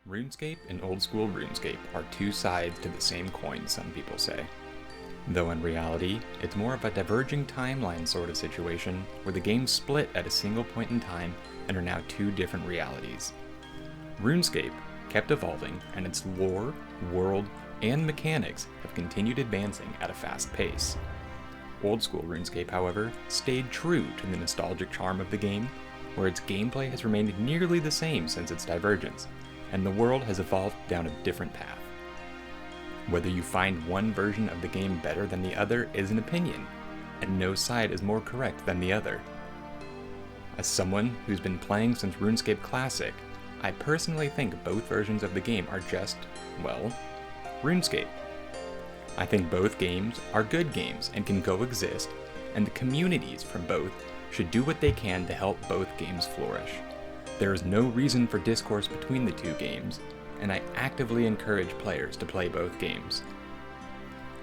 RuneScape and old school RuneScape are two sides to the same coin, some people say. Though in reality, it's more of a diverging timeline sort of situation where the games split at a single point in time and are now two different realities. RuneScape kept evolving, and its lore, world, and mechanics have continued advancing at a fast pace. Old school RuneScape, however, stayed true to the nostalgic charm of the game, where its gameplay has remained nearly the same since its divergence, and the world has evolved down a different path. Whether you find one version of the game better than the other is an opinion, and no side is more correct than the other. As someone who's been playing since RuneScape Classic, I personally think both versions of the game are just, well, RuneScape. I think both games are good games and can coexist, and the communities from both should do what they can to help both games flourish. There is no reason for discourse between the two games, and I actively encourage players to play both games.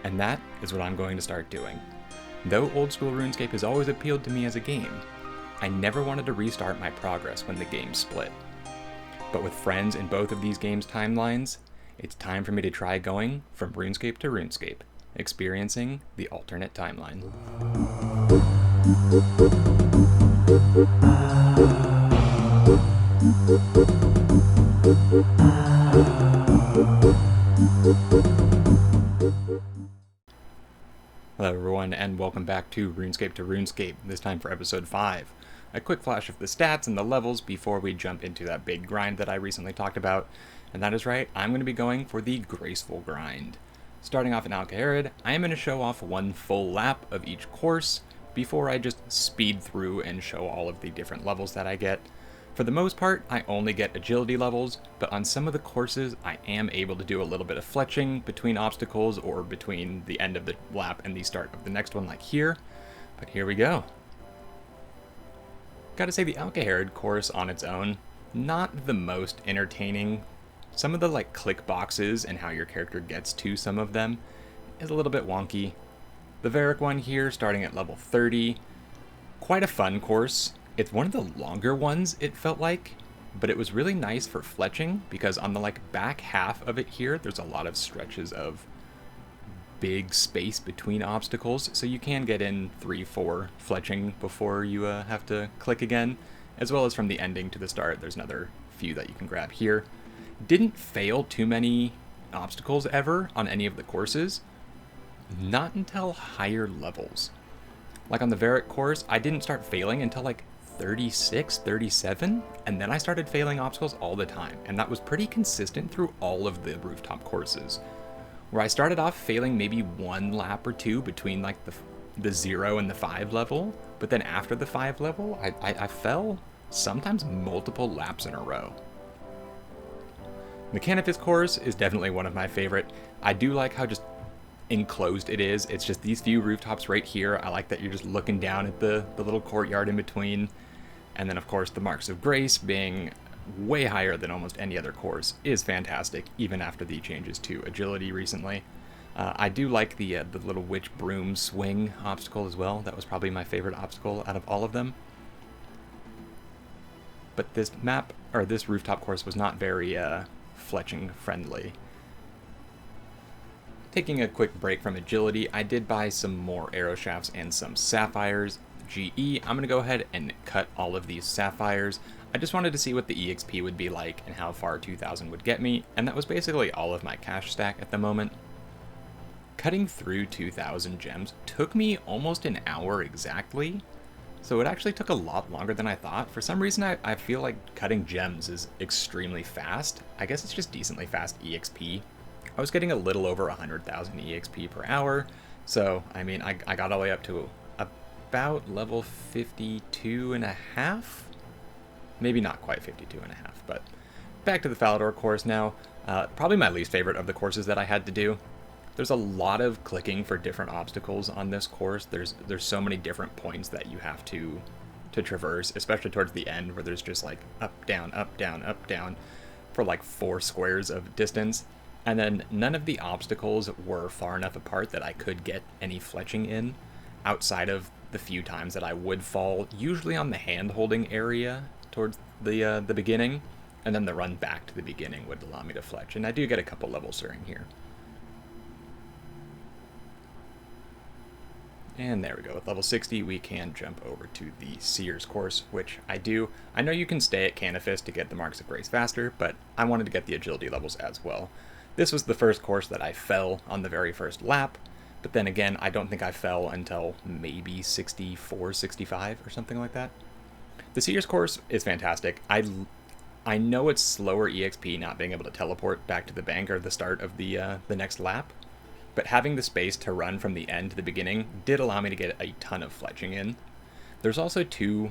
And that is what I'm going to start doing. Though old school RuneScape has always appealed to me as a game, I never wanted to restart my progress when the games split. But with friends in both of these games' timelines, it's time for me to try going from RuneScape to RuneScape, experiencing the alternate timeline. Hello everyone, and welcome back to RuneScape, this time for episode 5. A quick flash of the stats and the levels before we jump into that big grind that I recently talked about. And that is right, I'm going to be going for the graceful grind. Starting off in Alcaharid, I am going to show off one full lap of each course before I just speed through and show all of the different levels that I get. For the most part, I only get agility levels, but on some of the courses, I am able to do a little bit of fletching between obstacles or between the end of the lap and the start of the next one like here. But here we go. Gotta say, the Alcaharid course on its own, not the most entertaining. Some of the click boxes and how your character gets to some of them is a little bit wonky. The Varric one here, starting at level 30, quite a fun course. It's one of the longer ones, it felt like, but it was really nice for fletching because on the back half of it here, there's a lot of stretches of big space between obstacles, so you can get in 3-4 fletching before you have to click again, as well as from the ending to the start, there's another few that you can grab here. Didn't fail too many obstacles ever on any of the courses, not until higher levels. Like on the Varric course, I didn't start failing until 36, 37, and then I started failing obstacles all the time, and that was pretty consistent through all of the rooftop courses, where I started off failing maybe one lap or two between the 0 and the 5 level, but then after the 5 level, I fell sometimes multiple laps in a row. The Canifis course is definitely one of my favorite. I do like how just enclosed it is. It's just these few rooftops right here. I like that you're just looking down at the little courtyard in between. And then of course the Marks of Grace being way higher than almost any other course is fantastic, even after the changes to agility recently. I do like the little witch broom swing obstacle as well. That was probably my favorite obstacle out of all of them. But this this rooftop course was not very fletching friendly. Taking a quick break from agility, I did buy some more arrow shafts and some sapphires. GE, I'm going to go ahead and cut all of these sapphires. I just wanted to see what the EXP would be like and how far 2000 would get me, and that was basically all of my cash stack at the moment. Cutting through 2000 gems took me almost an hour exactly, so it actually took a lot longer than I thought. For some reason, I feel like cutting gems is extremely fast. I guess it's just decently fast EXP. I was getting a little over 100,000 EXP per hour, so I mean, I got all the way up to about level 52 and a half? Maybe not quite 52 and a half, but back to the Falador course now. Probably my least favorite of the courses that I had to do. There's a lot of clicking for different obstacles on this course. There's so many different points that you have to traverse, especially towards the end where there's just up, down, up, down, up, down for 4 squares of distance. And then none of the obstacles were far enough apart that I could get any fletching in, outside of the few times that I would fall, usually on the hand-holding area towards the beginning, and then the run back to the beginning would allow me to fletch, and I do get a couple levels during here. And there we go. With level 60, we can jump over to the Seer's course, which I do. I know you can stay at Canifis to get the Marks of Grace faster, but I wanted to get the agility levels as well. This was the first course that I fell on the very first lap, but then again, I don't think I fell until maybe 64, 65 or something like that. The Seer's course is fantastic. I know it's slower EXP not being able to teleport back to the bank or the start of the next lap, but having the space to run from the end to the beginning did allow me to get a ton of fletching in. There's also 2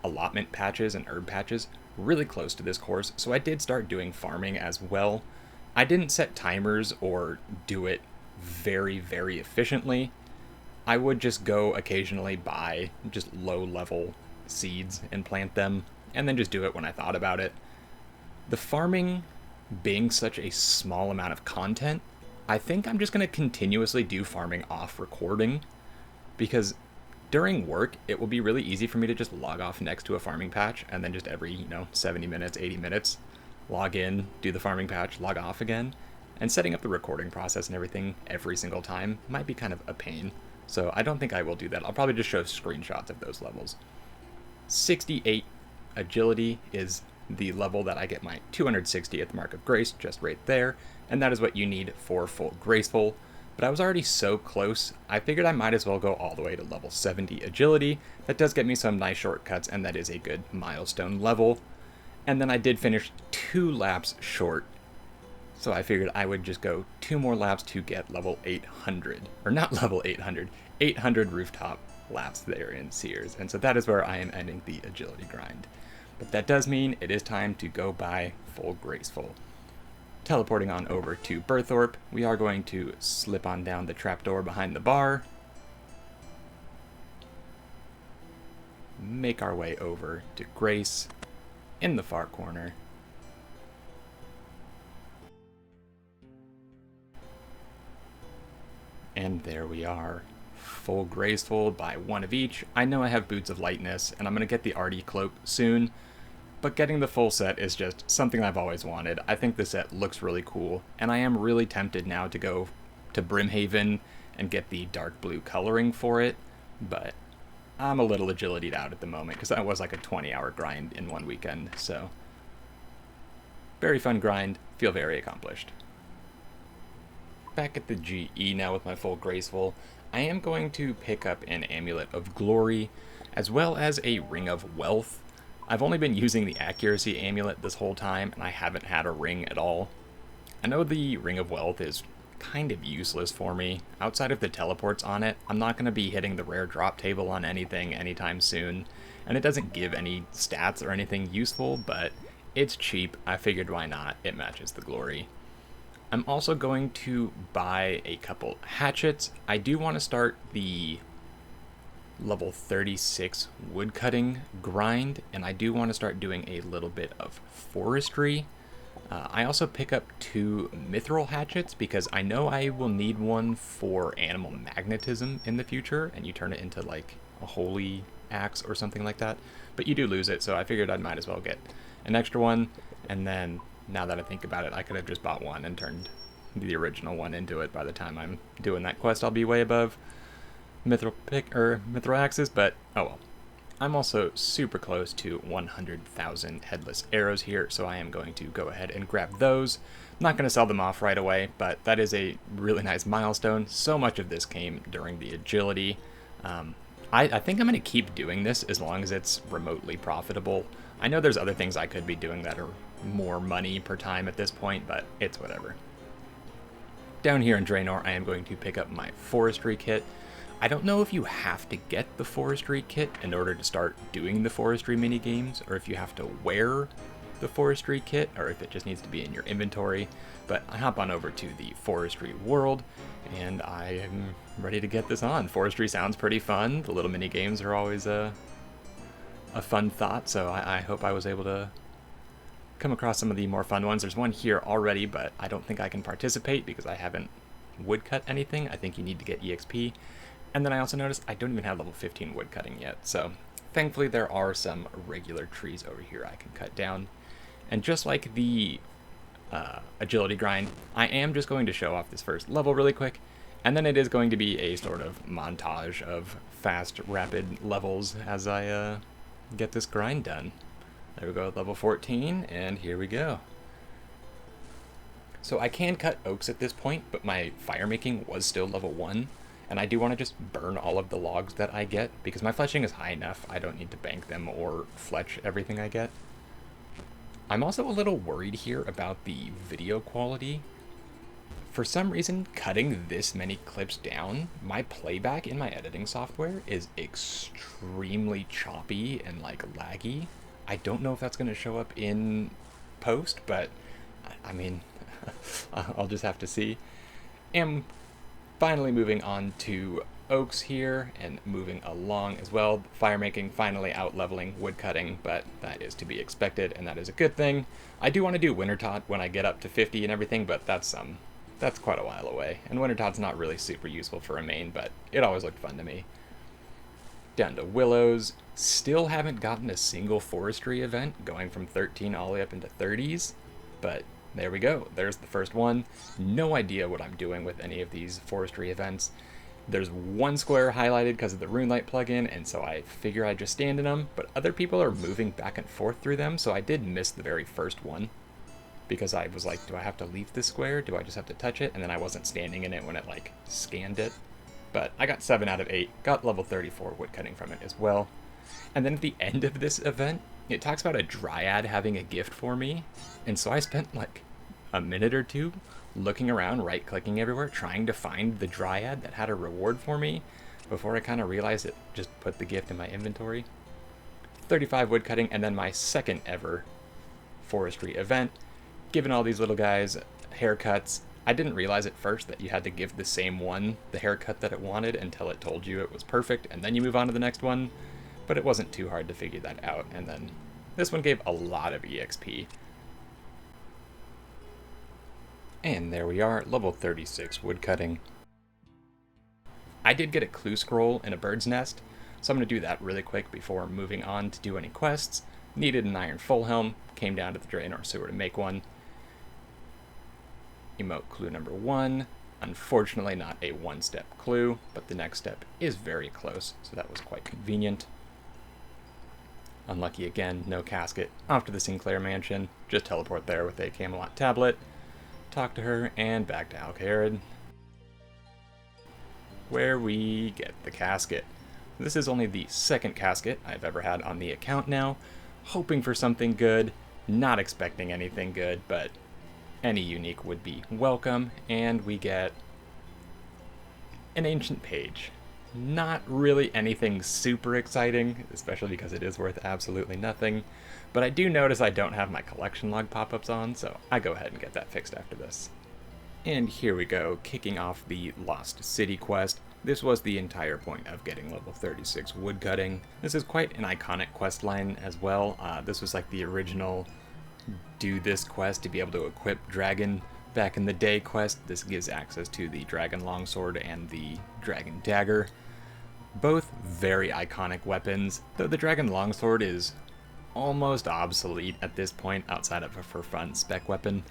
allotment patches and herb patches really close to this course, so I did start doing farming as well. I didn't set timers or do it very, very efficiently. I would just go occasionally buy just low-level seeds and plant them, and then just do it when I thought about it. The farming being such a small amount of content, I think I'm just going to continuously do farming off recording, because during work, it will be really easy for me to just log off next to a farming patch, and then just every, 70 minutes, 80 minutes, log in, do the farming patch, log off again. And setting up the recording process and everything every single time might be kind of a pain. So I don't think I will do that. I'll probably just show screenshots of those levels. 68 agility is the level that I get my 260th Mark of Grace, just right there, and that is what you need for full Graceful. But I was already so close, I figured I might as well go all the way to level 70 agility. That does get me some nice shortcuts, and that is a good milestone level. And then I did finish 2 laps short, so I figured I would just go 2 more laps to get level 800, or not level 800, 800 rooftop laps there in Seers, and so that is where I am ending the agility grind. But that does mean it is time to go buy full Graceful. Teleporting on over to Berthorpe, we are going to slip on down the trapdoor behind the bar, make our way over to Grace in the far corner, and there we are. Full Graceful by 1 of each. I know I have Boots of Lightness, and I'm going to get the Artie Cloak soon, but getting the full set is just something I've always wanted. I think the set looks really cool, and I am really tempted now to go to Brimhaven and get the dark blue coloring for it, but I'm a little agility'd out at the moment, because that was like a 20-hour grind in one weekend, so very fun grind, feel very accomplished. Back at the GE now with my full Graceful, I am going to pick up an Amulet of Glory, as well as a Ring of Wealth. I've only been using the Accuracy Amulet this whole time, and I haven't had a ring at all. I know the Ring of Wealth is kind of useless for me. Outside of the teleports on it, I'm not going to be hitting the rare drop table on anything anytime soon, and it doesn't give any stats or anything useful, but it's cheap. I figured why not, it matches the glory. I'm also going to buy a couple hatchets. I do want to start the level 36 woodcutting grind, and I do want to start doing a little bit of forestry. I also pick up 2 mithril hatchets because I know I will need one for animal magnetism in the future, and you turn it into like a holy axe or something like that, but you do lose it, so I figured I might as well get an extra one. And then now that I think about it, I could have just bought one and turned the original one into it. By the time I'm doing that quest, I'll be way above mithril axes, but oh well. I'm also super close to 100,000 headless arrows here, so I am going to go ahead and grab those. I'm not going to sell them off right away, but that is a really nice milestone. So much of this came during the agility. I think I'm going to keep doing this as long as it's remotely profitable. I know there's other things I could be doing that are more money per time at this point, but it's whatever. Down here in Draenor, I am going to pick up my forestry kit. I don't know if you have to get the forestry kit in order to start doing the forestry minigames, or if you have to wear the forestry kit, or if it just needs to be in your inventory, but I hop on over to the forestry world, and I am ready to get this on. Forestry sounds pretty fun. The little minigames are always a fun thought, so I hope I was able to come across some of the more fun ones. There's one here already, but I don't think I can participate because I haven't woodcut anything. I think you need to get EXP. And then I also noticed I don't even have level 15 woodcutting yet, so thankfully there are some regular trees over here I can cut down. And just like the agility grind, I am just going to show off this first level really quick, and then it is going to be a sort of montage of fast, rapid levels as I get this grind done. There we go, level 14, and here we go. So I can cut oaks at this point, but my fire making was still level 1, and I do want to just burn all of the logs that I get, because my fletching is high enough, I don't need to bank them or fletch everything I get. I'm also a little worried here about the video quality. For some reason, cutting this many clips down, my playback in my editing software is extremely choppy and like laggy. I don't know if that's going to show up in post, but I mean, I'll just have to see. And finally moving on to oaks here and moving along as well. Fire making finally out leveling wood cutting, but that is to be expected and that is a good thing. I do want to do Wintertot when I get up to 50 and everything, but that's quite a while away. And Wintertot's not really super useful for a main, but it always looked fun to me. Down to willows. Still haven't gotten a single forestry event, going from 13 all the way up into 30s, but there we go. There's the first one. No idea what I'm doing with any of these forestry events. There's one square highlighted because of the Runelight plugin, and so I figure I just stand in them, but other people are moving back and forth through them, so I did miss the very first one. Because I was like, do I have to leave this square? Do I just have to touch it? And then I wasn't standing in it when it like scanned it. But I got 7 out of 8, got level 34 woodcutting from it as well. And then at the end of this event, it talks about a dryad having a gift for me. And so I spent like a minute or two looking around, right-clicking everywhere, trying to find the dryad that had a reward for me before I kind of realized it just put the gift in my inventory. 35 woodcutting, and then my second ever forestry event. Giving all these little guys haircuts. I didn't realize at first that you had to give the same one the haircut that it wanted until it told you it was perfect, and then you move on to the next one. But it wasn't too hard to figure that out, and then this one gave a lot of EXP. And there we are, level 36 woodcutting. I did get a clue scroll in a bird's nest, so I'm going to do that really quick before moving on to do any quests. Needed an iron full helm, came down to the drain or sewer to make one. Emote clue number 1. Unfortunately not a one-step clue, but the next step is very close, so that was quite convenient. Unlucky again, no casket. Off to the Sinclair mansion, just teleport there with a Camelot tablet, talk to her, and back to Alcarid, where we get the casket. This is only the second casket I've ever had on the account now, hoping for something good, not expecting anything good, but any unique would be welcome, and we get an ancient page. Not really anything super exciting, especially because it is worth absolutely nothing, but I do notice I don't have my collection log pop-ups on, so I go ahead and get that fixed after this. And here we go, kicking off the Lost City quest. This was the entire point of getting level 36 woodcutting. This is quite an iconic quest line as well. This was like the original do this quest to be able to equip Dragon back in the day quest. This gives access to the Dragon Longsword and the Dragon Dagger. Both very iconic weapons, though the Dragon Longsword is almost obsolete at this point outside of a for fun spec weapon.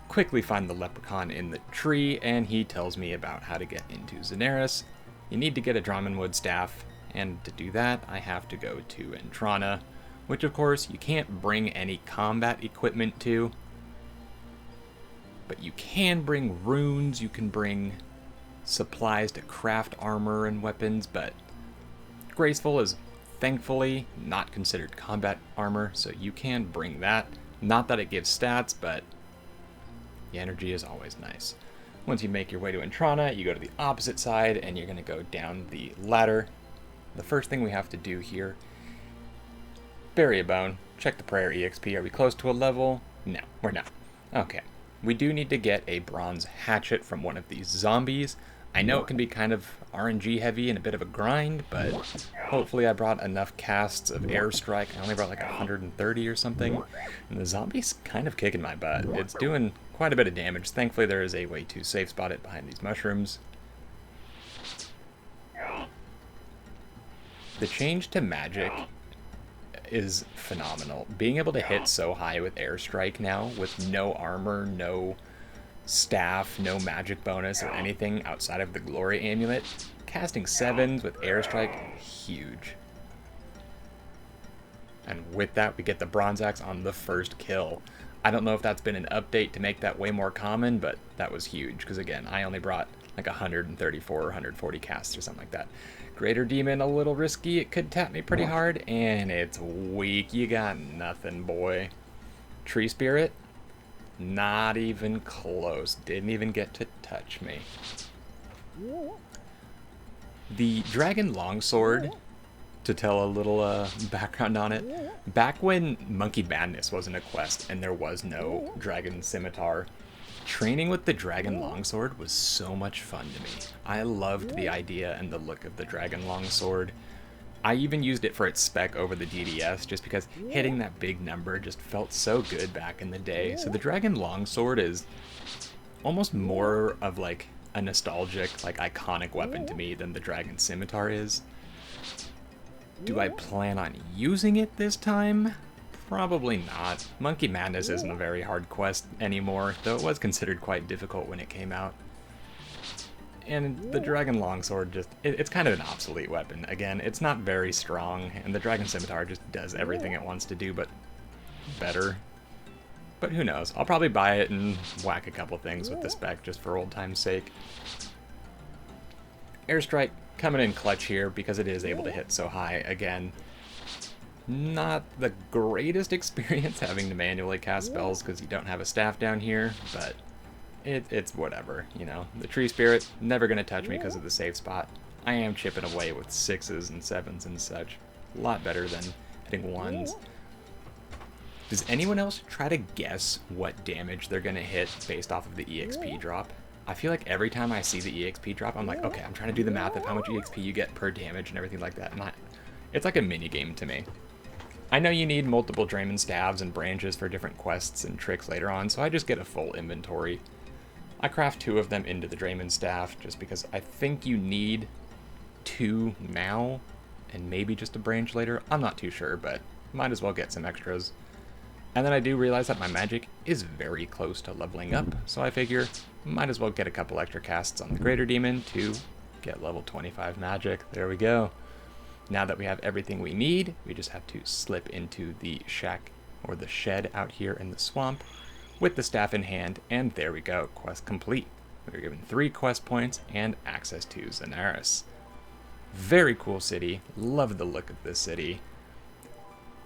Quickly find the leprechaun in the tree, and he tells me about how to get into Zenaris. You need to get a Drummondwood staff, and to do that I have to go to Entrana, which of course you can't bring any combat equipment to, but you can bring runes, you can bring supplies to craft armor and weapons, but Graceful is thankfully not considered combat armor, so you can bring that. Not that it gives stats, but the energy is always nice. Once you make your way to Entrana, you go to the opposite side, and you're going to go down the ladder. The first thing we have to do here, bury a bone, check the prayer EXP. Are we close to a level? No, we're not. Okay. We do need to get a bronze hatchet from one of these zombies. I know it can be kind of RNG heavy and a bit of a grind, but hopefully I brought enough casts of airstrike. I only brought like 130 or something, and the zombie's kind of kicking my butt. It's doing quite a bit of damage. Thankfully there is a way to safe spot it behind these mushrooms. The change to magic is phenomenal. Being able to hit so high with Airstrike now, with no armor, no staff, no magic bonus or anything outside of the Glory Amulet, casting 7s with Airstrike, huge. And with that, we get the Bronze Axe on the first kill. I don't know if that's been an update to make that way more common, but that was huge, because again, I only brought like 134 or 140 casts or something like that. Greater Demon, a little risky. It could tap me pretty hard, and it's weak. You got nothing, boy. Tree Spirit, not even close. Didn't even get to touch me. The Dragon Longsword, to tell a little background on it, back when Monkey Madness wasn't a quest and there was no Dragon Scimitar, training with the Dragon Longsword was so much fun to me. I loved the idea and the look of the Dragon Longsword. I even used it for its spec over the DDS just because hitting that big number just felt so good back in the day. So the Dragon Longsword is almost more of like a nostalgic, like iconic weapon to me than the Dragon Scimitar is. Do I plan on using it this time? Probably not. Monkey Madness isn't a very hard quest anymore, though it was considered quite difficult when it came out. And the Dragon Longsword just, it's kind of an obsolete weapon. Again, it's not very strong, and the Dragon Scimitar just does everything it wants to do, but better. But who knows? I'll probably buy it and whack a couple things with the spec just for old time's sake. Airstrike coming in clutch here because it is able to hit so high. Again, not the greatest experience having to manually cast spells because you don't have a staff down here, but it's whatever, you know. The Tree Spirit, never going to touch me because of the safe spot. I am chipping away with 6s and 7s and such. A lot better than hitting 1s. Does anyone else try to guess what damage they're going to hit based off of the EXP drop? I feel like every time I see the EXP drop, I'm like, okay, I'm trying to do the math of how much EXP you get per damage and everything like that. And it's like a mini game to me. I know you need multiple Draymond staves and branches for different quests and tricks later on, so I just get a full inventory. I craft 2 of them into the Draymond staff just because I think you need 2 now and maybe just a branch later. I'm not too sure, but might as well get some extras. And then I do realize that my magic is very close to leveling up, so I figure might as well get a couple extra casts on the Greater Demon to get level 25 magic. There we go. Now that we have everything we need, we just have to slip into the shack or the shed out here in the swamp with the staff in hand, and there we go, quest complete. We were given 3 quest points and access to Zenaris. Very cool city, love the look of this city.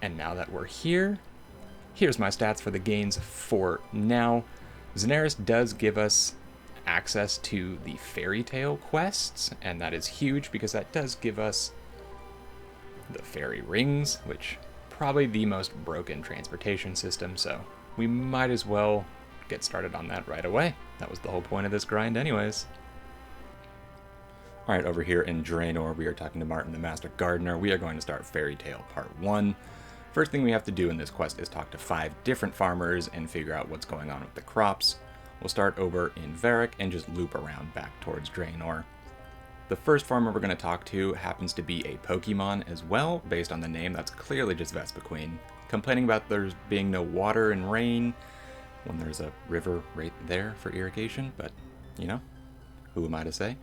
And now that we're here, here's my stats for the gains for now. Zenaris does give us access to the Fairy Tale quests, and that is huge because that does give us the fairy rings, which probably the most broken transportation system, so we might as well get started on that right away. That was the whole point of this grind anyways. Alright, over here in Draenor, we are talking to Martin the Master Gardener. We are going to start Fairy Tale Part 1. First thing we have to do in this quest is talk to 5 different farmers and figure out what's going on with the crops. We'll start over in Varric and just loop around back towards Draenor. The first farmer we're going to talk to happens to be a Pokemon as well, based on the name. That's clearly just Vespiquen, complaining about there being no water and rain when there's a river right there for irrigation, but, you know, who am I to say?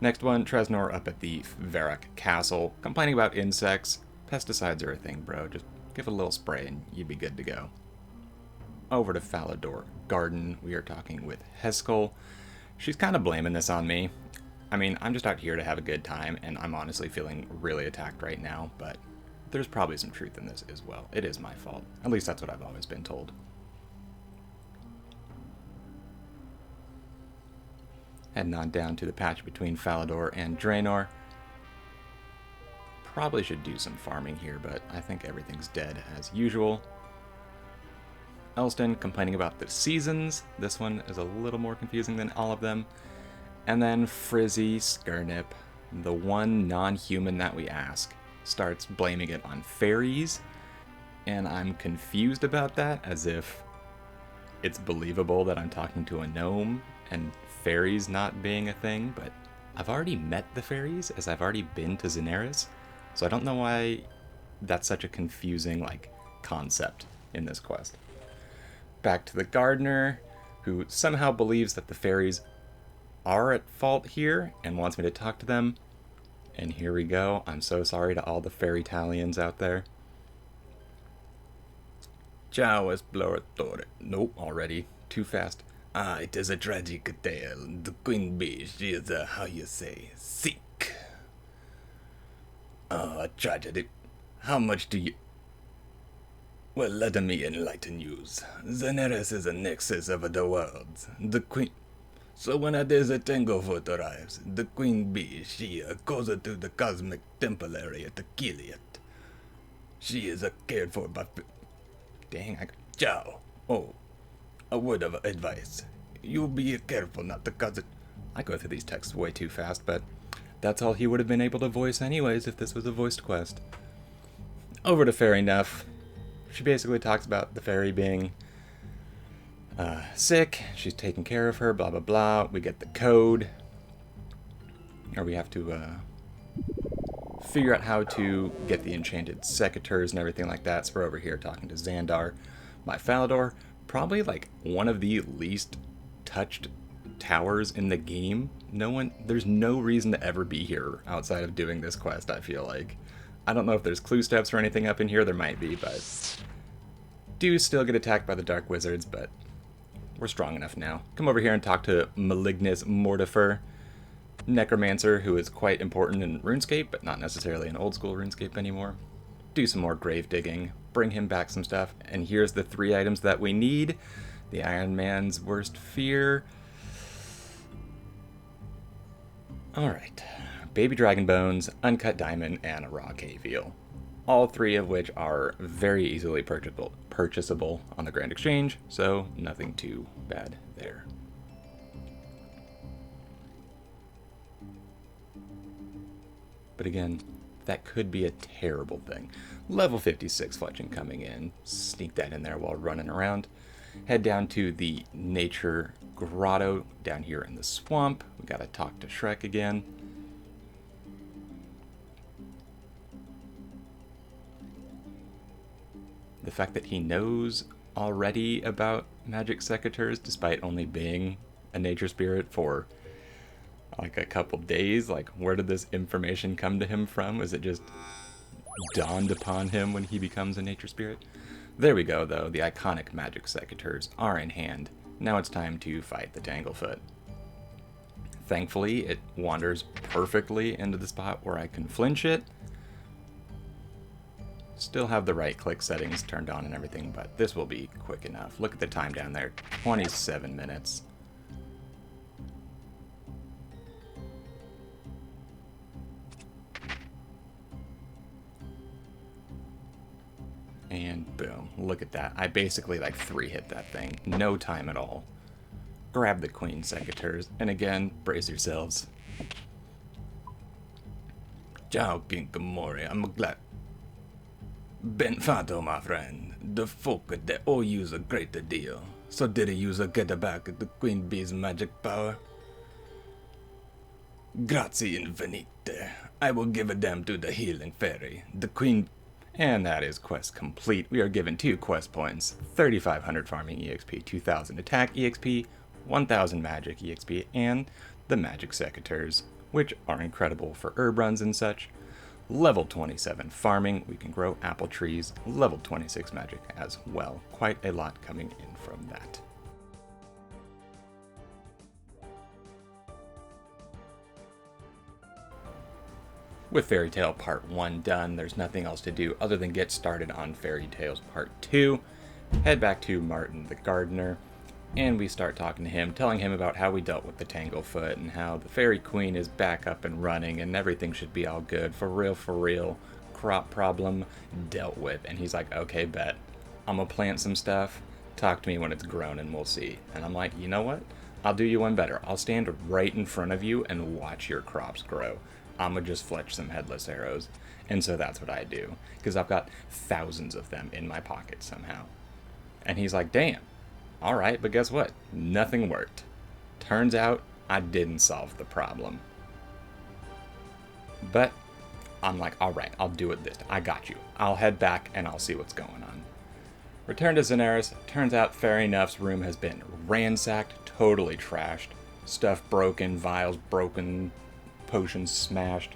Next one, Tresnor up at the Varric Castle, complaining about insects. Pesticides are a thing, bro. Just give it a little spray and you'd be good to go. Over to Falador Garden, we are talking with Heskel. She's kind of blaming this on me. I mean, I'm just out here to have a good time, and I'm honestly feeling really attacked right now, but there's probably some truth in this as well. It is my fault. At least that's what I've always been told. Heading on down to the patch between Falador and Draenor. Probably should do some farming here, but I think everything's dead as usual. Elston complaining about the seasons. This one is a little more confusing than all of them. And then Frizzy Skirnip, the one non-human that we ask, starts blaming it on fairies. And I'm confused about that, as if it's believable that I'm talking to a gnome and fairies not being a thing, but I've already met the fairies, as I've already been to Zenaris. So I don't know why that's such a confusing, like, concept in this quest. Back to the gardener, who somehow believes that the fairies are at fault here and wants me to talk to them. And here we go. I'm so sorry to all the fairy-talians out there. Ciao, esploratore. Nope, already. Too fast. Ah, it is a tragic tale. The queen bee, she is a, how you say, sick. Ah, tragedy. How much do you... Well, let me enlighten you. Zeneris is a nexus of the worlds. The queen... So when a day the Tanglefoot arrives, the queen bee, she goes to the cosmic temple area to kill it. She is cared for by... Dang, Ciao. Oh, a word of advice. You be careful not to cause it... I go through these texts way too fast, but that's all he would have been able to voice anyways if this was a voiced quest. Over to Fairy Nuff. She basically talks about the fairy being sick. She's taking care of her, blah, blah, blah. We get the code. Or we have to figure out how to get the enchanted secateurs and everything like that. So we're over here talking to Xandar by Falador. Probably like one of the least touched towers in the game. There's no reason to ever be here outside of doing this quest, I feel like. I don't know if there's clue steps or anything up in here. There might be, but do still get attacked by the Dark Wizards, but we're strong enough now. Come over here and talk to Malignus Mortifer, Necromancer, who is quite important in Runescape, but not necessarily in old school Runescape anymore. Do some more grave digging, bring him back some stuff, and here's the 3 items that we need. The Iron Man's worst fear. Alright. Baby Dragon Bones, Uncut Diamond, and a Raw Cave Eel. All 3 of which are very easily purchasable on the Grand Exchange, so nothing too bad there. But again, that could be a terrible thing. Level 56 fletching coming in. Sneak that in there while running around. Head down to the Nature Grotto down here in the swamp. We gotta talk to Shrek again. The fact that he knows already about magic secateurs despite only being a nature spirit for like a couple days, like where did this information come to him from? Was it just dawned upon him when he becomes a nature spirit? There we go though, the iconic magic secateurs are in hand. Now it's time to fight the Tanglefoot. Thankfully, it wanders perfectly into the spot where I can flinch it. Still have the right click settings turned on and everything, but this will be quick enough. Look at the time down there, 27 minutes. And boom, look at that. I basically like 3-hit that thing. No time at all. Grab the Queen Secateurs, and again, brace yourselves. Ciao, Kinkamori. I'm glad. Benfato, my friend. The folk they all use a great deal. So did he use a get back the Queen Bee's magic power? Grazie infinite. I will give them to the healing fairy. The Queen... And that is quest complete. We are given 2 quest points, 3,500 farming EXP, 2,000 attack EXP, 1,000 magic EXP, and the magic secateurs, which are incredible for herb runs and such. Level 27 farming, we can grow apple trees, level 26 magic as well. Quite a lot coming in from that. With Fairy Tale Part 1 done, there's nothing else to do other than get started on Fairy Tales Part 2. Head back to Martin the Gardener, and we start talking to him, telling him about how we dealt with the Tanglefoot, and how the Fairy Queen is back up and running, and everything should be all good. For real, crop problem dealt with. And he's like, okay, bet. I'm gonna plant some stuff. Talk to me when it's grown and we'll see. And I'm like, you know what? I'll do you one better. I'll stand right in front of you and watch your crops grow. I'm gonna just fletch some headless arrows. And so that's what I do, because I've got thousands of them in my pocket somehow. And he's like, damn, all right, but guess what? Nothing worked. Turns out I didn't solve the problem. But I'm like, all right, I'll do it this time. I got you. I'll head back and I'll see what's going on. Return to Zenaris. Turns out Fairy Nuff's room has been ransacked, totally trashed. Stuff broken, vials broken, potions smashed.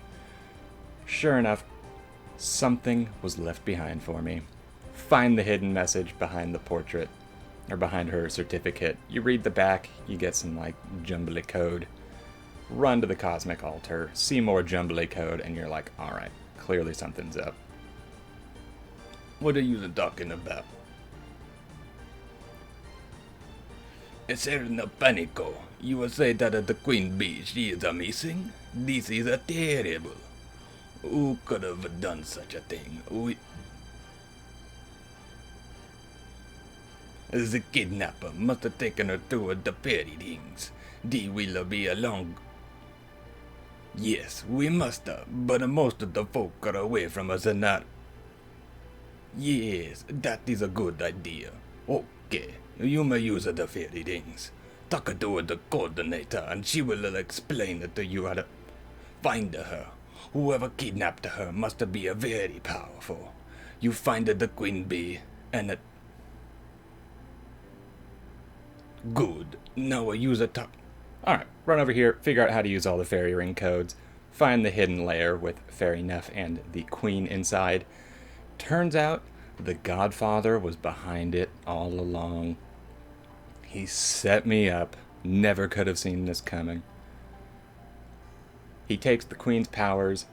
Sure enough, something was left behind for me. Find the hidden message behind the portrait, or behind her certificate. You read the back, you get some, jumbly code. Run to the Cosmic Altar, see more jumbly code, and you're like, alright, clearly something's up. What are you talking about? Is there no panico? You will say that the Queen Bee, she is missing? This is terrible. Who could have done such a thing? The kidnapper must have taken her to the fairy rings. They will be along. Yes, we must have, but most of the folk are away from us and not. Yes, that is a good idea. Okay, you may use the fairy rings. Talk to the coordinator and she will explain it to you how to find her. Whoever kidnapped her must be very powerful. You find the Queen Bee and good. Now use a top. Alright, run over here, figure out how to use all the fairy ring codes, find the hidden layer with Fairy Nuff and the Queen inside. Turns out the Godfather was behind it all along. He set me up. Never could have seen this coming. He takes the Queen's powers,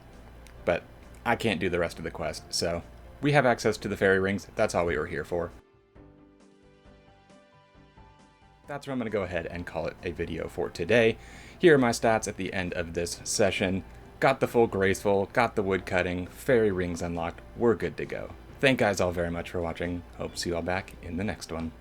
but I can't do the rest of the quest, so we have access to the fairy rings. That's all we were here for. That's where I'm going to go ahead and call it a video for today. Here are my stats at the end of this session. Got the full graceful, got the wood cutting, fairy rings unlocked, we're good to go. Thank you guys all very much for watching. Hope to see you all back in the next one.